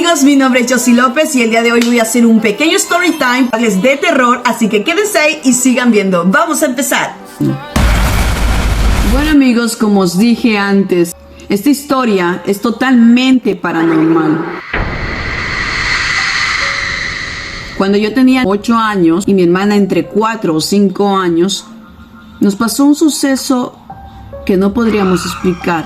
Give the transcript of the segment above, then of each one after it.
amigos, mi nombre es Josie López y el día de hoy voy a hacer un pequeño story time de terror, así que quédense ahí y sigan viendo. Vamos a empezar. Bueno amigos, como os dije antes, esta historia es totalmente paranormal. Cuando yo tenía 8 años y mi hermana entre 4 o 5 años, nos pasó un suceso que no podríamos explicar.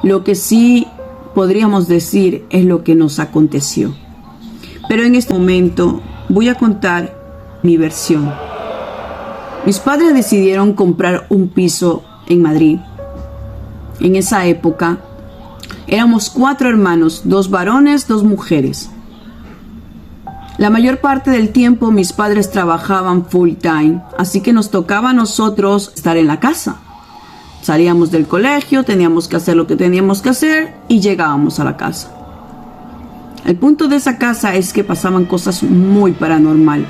Lo que sí podríamos decir es lo que nos aconteció. Pero en este momento voy a contar mi versión. Mis padres decidieron comprar un piso en Madrid. En esa época éramos 4 hermanos, 2 varones, 2 mujeres. La mayor parte del tiempo mis padres trabajaban full time, así que nos tocaba a nosotros estar en la casa. Salíamos del colegio, teníamos que hacer lo que teníamos que hacer y llegábamos a la casa. El punto de esa casa es que pasaban cosas muy paranormal,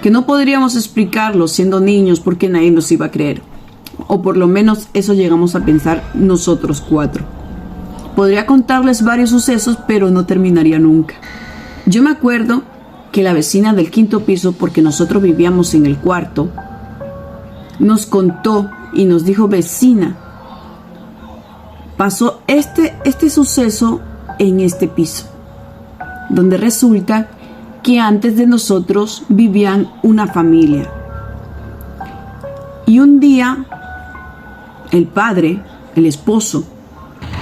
que no podríamos explicarlo siendo niños porque nadie nos iba a creer. O por lo menos eso llegamos a pensar nosotros 4. Podría contarles varios sucesos, pero no terminaría nunca. Yo me acuerdo que la vecina del 5º piso, porque nosotros vivíamos en el 4º, nos contó y nos dijo: vecina, pasó este suceso en este piso, donde resulta que antes de nosotros vivían una familia. Y un día el padre, el esposo,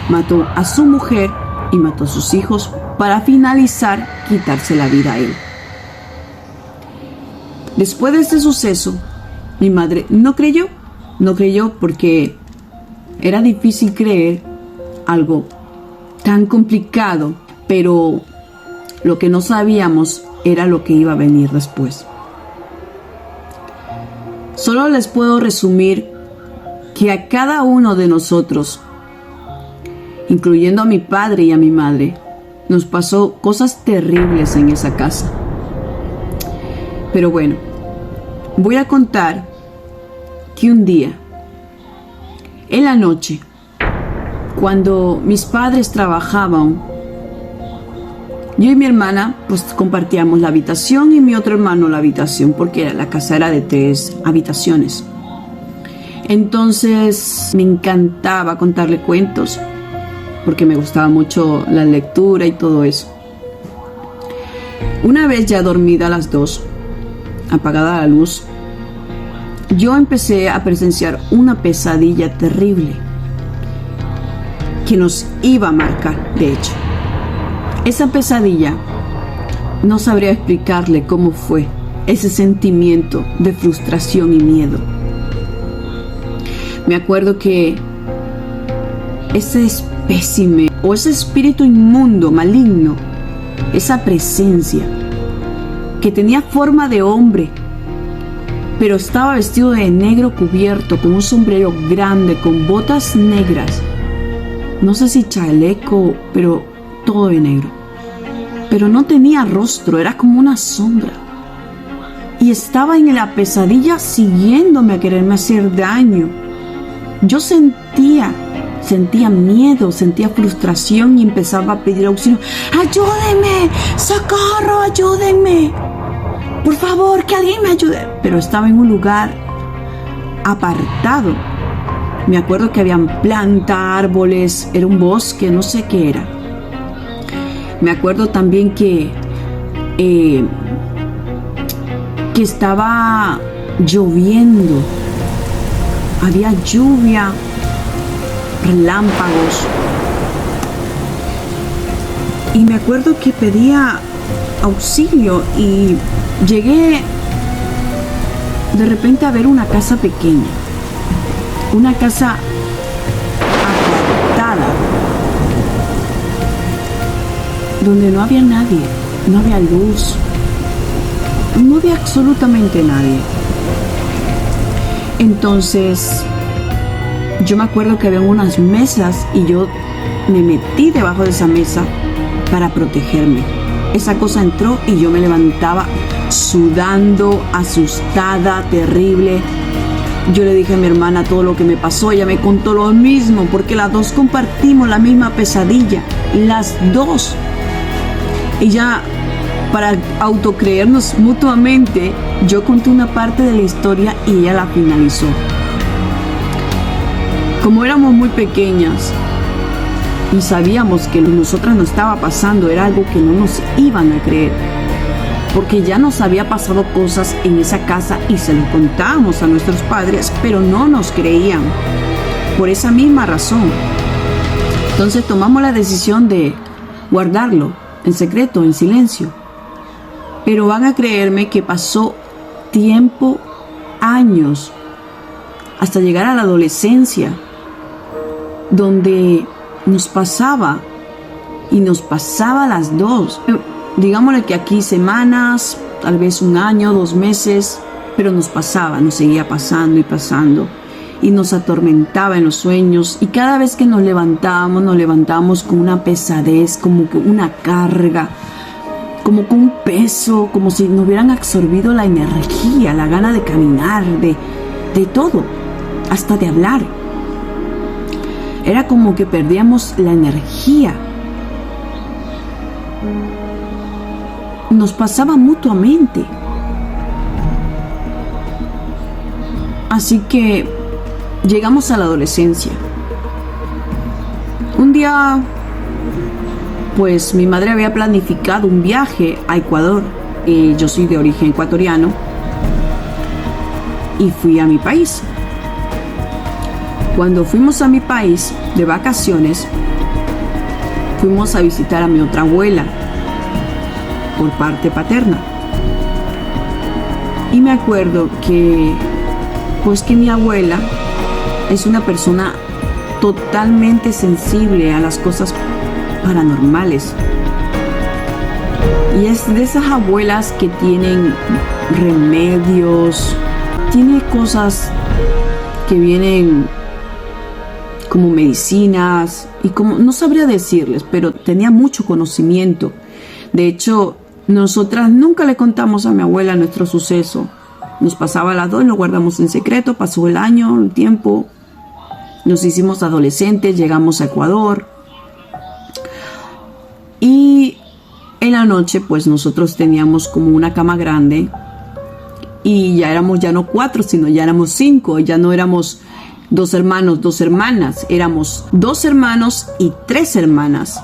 mató a su mujer y mató a sus hijos para finalizar quitarse la vida a él. Después de este suceso, mi madre no creyó porque era difícil creer algo tan complicado, pero lo que no sabíamos era lo que iba a venir después. Solo les puedo resumir que a cada uno de nosotros, incluyendo a mi padre y a mi madre, nos pasó cosas terribles en esa casa. Pero bueno, voy a contar que un día, en la noche, cuando mis padres trabajaban, yo y mi hermana pues compartíamos la habitación y mi otro hermano la habitación, porque la casa era de 3 habitaciones. Entonces me encantaba contarle cuentos, porque me gustaba mucho la lectura y todo eso. Una vez ya dormida las 2, apagada la luz, yo empecé a presenciar una pesadilla terrible que nos iba a marcar, de hecho. Esa pesadilla, no sabría explicarle cómo fue ese sentimiento de frustración y miedo. Me acuerdo que ese espécimen o ese espíritu inmundo, maligno, esa presencia que tenía forma de hombre, pero estaba vestido de negro cubierto, con un sombrero grande, con botas negras, no sé si chaleco, pero todo de negro. Pero no tenía rostro, era como una sombra. Y estaba en la pesadilla siguiéndome a quererme hacer daño. Yo sentía miedo, sentía frustración y empezaba a pedir auxilio. ¡Ayúdenme! ¡Socorro! ¡Ayúdenme! Por favor, que alguien me ayude. Pero estaba en un lugar apartado. Me acuerdo que habían plantas, árboles, era un bosque, no sé qué era. Me acuerdo también que estaba lloviendo. Había lluvia, relámpagos. Y me acuerdo que pedía auxilio y llegué de repente a ver una casa pequeña, una casa apartada, donde no había nadie, no había luz, no había absolutamente nadie. Entonces yo me acuerdo que había unas mesas y yo me metí debajo de esa mesa para protegerme. Esa cosa entró y yo me levantaba sudando, asustada, terrible. Yo le dije a mi hermana todo lo que me pasó. Ella me contó lo mismo, porque las dos compartimos la misma pesadilla. Las dos. Ella, para autocreernos mutuamente, yo conté una parte de la historia y ella la finalizó. Como éramos muy pequeñas y sabíamos que lo que nosotras nos estaba pasando era algo que no nos iban a creer, porque ya nos había pasado cosas en esa casa y se lo contábamos a nuestros padres, pero no nos creían, por esa misma razón. Entonces tomamos la decisión de guardarlo en secreto, en silencio. Pero van a creerme que pasó tiempo, años, hasta llegar a la adolescencia, donde nos pasaba, y nos pasaba a las dos. Digámosle que aquí semanas, tal vez un año, 2 meses, pero nos pasaba, nos seguía pasando y pasando, y nos atormentaba en los sueños, y cada vez que nos levantábamos con una pesadez, como que una carga, como con un peso, como si nos hubieran absorbido la energía, la gana de caminar, de todo, hasta de hablar. Era como que perdíamos la energía. Nos pasaba mutuamente. Así que llegamos a la adolescencia. Un día, pues mi madre había planificado un viaje a Ecuador. Yo soy de origen ecuatoriano y fui a mi país. Cuando fuimos a mi país de vacaciones, fuimos a visitar a mi otra abuela por parte paterna. Y me acuerdo que mi abuela es una persona totalmente sensible a las cosas paranormales. Y es de esas abuelas que tienen remedios, tiene cosas que vienen como medicinas y como, no sabría decirles, pero tenía mucho conocimiento. De hecho, nosotras nunca le contamos a mi abuela nuestro suceso. Nos pasaba a las 2, lo guardamos en secreto, pasó el año, el tiempo, nos hicimos adolescentes, llegamos a Ecuador. Y en la noche, pues nosotros teníamos como una cama grande y ya éramos ya no 4, sino ya éramos 5, ya no éramos 2 hermanos, 2 hermanas, éramos 2 hermanos y 3 hermanas.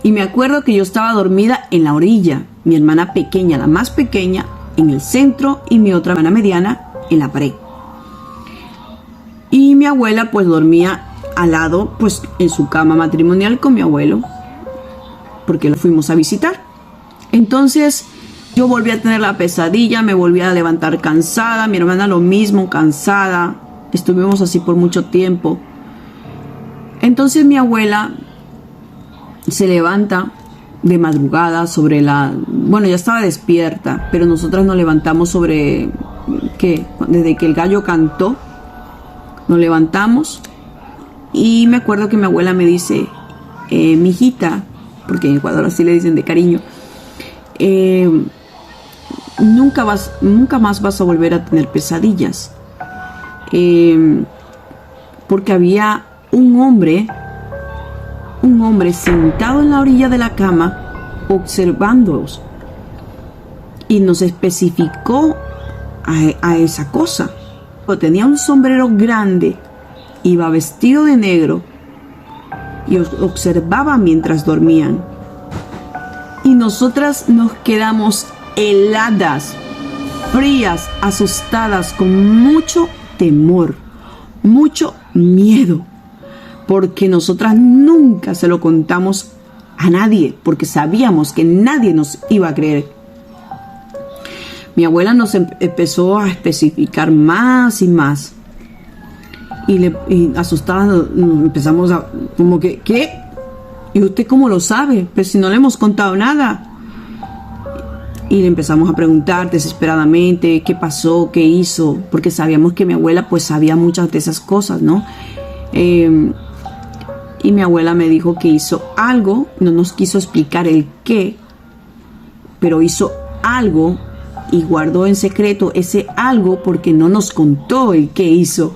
Y me acuerdo que yo estaba dormida en la orilla, mi hermana pequeña, la más pequeña, en el centro y mi otra hermana mediana en la pared. Y mi abuela pues dormía al lado, pues en su cama matrimonial con mi abuelo, porque lo fuimos a visitar. Entonces yo volví a tener la pesadilla, me volví a levantar cansada, mi hermana lo mismo, cansada. Estuvimos así por mucho tiempo. Entonces mi abuela se levanta de madrugada bueno, ya estaba despierta, pero nosotras nos levantamos desde que el gallo cantó, nos levantamos y me acuerdo que mi abuela me dice, mijita, porque en Ecuador así le dicen de cariño, nunca más vas a volver a tener pesadillas, porque había un hombre sentado en la orilla de la cama observándolos, y nos especificó a esa cosa. Tenía un sombrero grande, iba vestido de negro y observaba mientras dormían, y nosotras nos quedamos heladas, frías, asustadas, con mucho temor, mucho miedo, porque nosotras nunca se lo contamos a nadie, porque sabíamos que nadie nos iba a creer. Mi abuela nos empezó a especificar más y más, y asustadas empezamos a, como que, ¿qué? ¿Y usted cómo lo sabe? Pues si no le hemos contado nada. Y le empezamos a preguntar desesperadamente qué pasó, qué hizo, porque sabíamos que mi abuela pues sabía muchas de esas cosas, ¿no? Y mi abuela me dijo que hizo algo, no nos quiso explicar el qué, pero hizo algo y guardó en secreto ese algo porque no nos contó el qué hizo.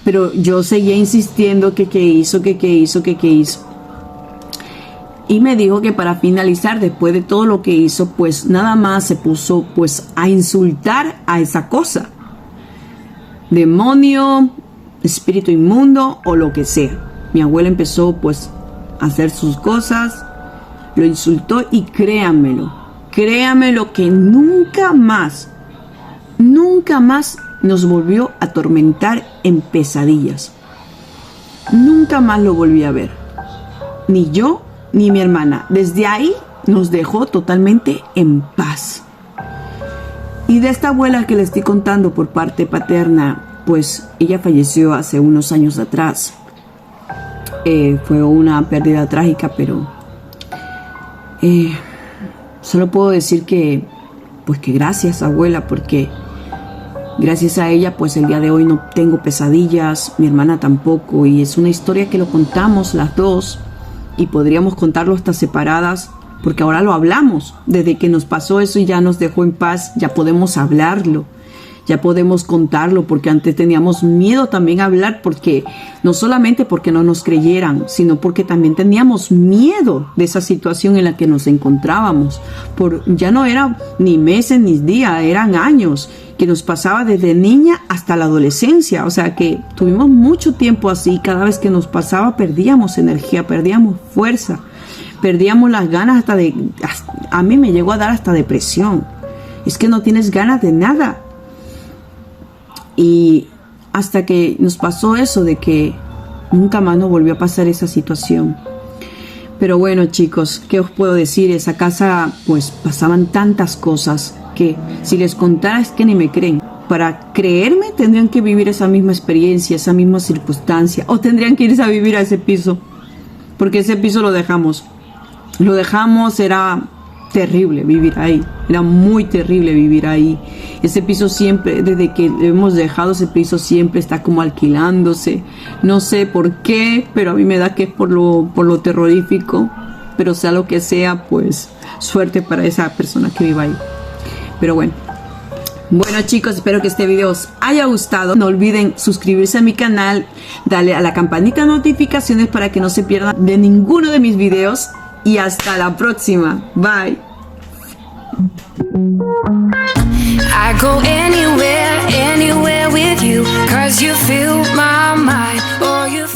Pero yo seguía insistiendo que qué hizo. Y me dijo que para finalizar, después de todo lo que hizo, pues nada más se puso pues a insultar a esa cosa. Demonio, espíritu inmundo o lo que sea. Mi abuela empezó pues a hacer sus cosas, lo insultó y créanmelo que nunca más nos volvió a atormentar en pesadillas. Nunca más lo volví a ver. Ni yo ni mi hermana. Desde ahí nos dejó totalmente en paz. Y de esta abuela que le estoy contando por parte paterna, pues ella falleció hace unos años atrás. Fue una pérdida trágica, pero solo puedo decir que gracias, abuela, porque gracias a ella pues el día de hoy no tengo pesadillas, mi hermana tampoco, y es una historia que lo contamos las dos y podríamos contarlo hasta separadas, porque ahora lo hablamos. Desde que nos pasó eso y ya nos dejó en paz, ya podemos hablarlo, ya podemos contarlo, porque antes teníamos miedo también a hablar, porque no solamente porque no nos creyeran, sino porque también teníamos miedo de esa situación en la que nos encontrábamos. Ya no eran ni meses ni días, eran años que nos pasaba desde niña hasta la adolescencia. O sea que tuvimos mucho tiempo así. Cada vez que nos pasaba perdíamos energía, perdíamos fuerza, perdíamos las ganas a mí me llegó a dar hasta depresión. Es que no tienes ganas de nada. Y hasta que nos pasó eso de que nunca más nos volvió a pasar esa situación. Pero bueno, chicos, ¿qué os puedo decir? Esa casa pues pasaban tantas cosas que si les contara es que ni me creen. Para creerme tendrían que vivir esa misma experiencia, esa misma circunstancia, o tendrían que irse a vivir a ese piso, porque ese piso lo dejamos, era terrible vivir ahí, era muy terrible vivir ahí. Ese piso siempre, desde que hemos dejado ese piso, siempre está como alquilándose, no sé por qué, pero a mí me da que es por lo terrorífico, pero sea lo que sea, pues suerte para esa persona que viva ahí. Pero bueno, chicos, espero que este video os haya gustado. No olviden suscribirse a mi canal, darle a la campanita de notificaciones para que no se pierdan de ninguno de mis videos. Y hasta la próxima. Bye. I go anywhere with you, 'cause you fill my mind, or you